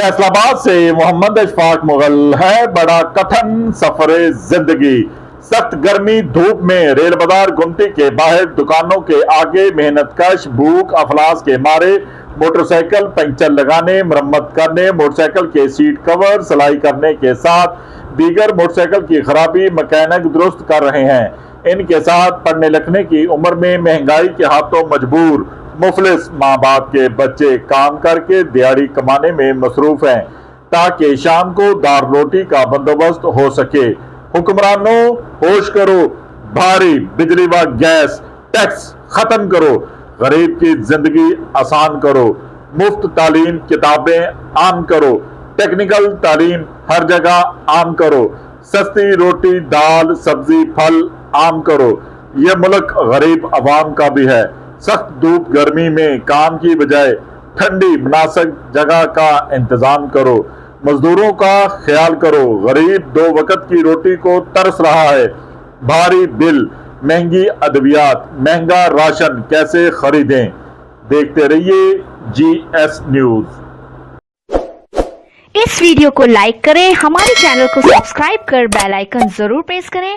फैसलाबाद से मोहम्मद अशफाक मुगल है बड़ा कठिन सफर जिंदगी। सख्त गर्मी धूप में रेल बाजार गुमटी के बाहर दुकानों के आगे मेहनतकश भूख अफलास के मारे मोटरसाइकिल पंचर लगाने, मरम्मत करने, मोटरसाइकिल के सीट कवर सिलाई करने के साथ दीगर मोटरसाइकिल की खराबी मैकेनिक दुरुस्त कर रहे हैं। इनके साथ पढ़ने लिखने की उम्र में महंगाई के हाथों मजबूर मुफलिस माँ बाप के बच्चे काम करके दिहाड़ी कमाने में मसरूफ हैं ताकि शाम को दार रोटी का बंदोबस्त हो सके। हुक्मरानों होश करो, भारी बिजली व गैस टैक्स खत्म करो, गरीब की जिंदगी आसान करो, मुफ्त तालीम किताबें आम करो, टेक्निकल तालीम हर जगह आम करो, सस्ती रोटी दाल सब्जी फल आम करो। यह मुल्क गरीब अवाम का भी है। सख्त धूप गर्मी में काम की बजाय ठंडी मुनासिब जगह का इंतजाम करो, मजदूरों का ख्याल करो। गरीब दो वक्त की रोटी को तरस रहा है। भारी बिल, महंगी अद्वियात, महंगा राशन कैसे खरीदें? देखते रहिए GS न्यूज। इस वीडियो को लाइक करें, हमारे चैनल को सब्सक्राइब कर बेल आइकन जरूर प्रेस करें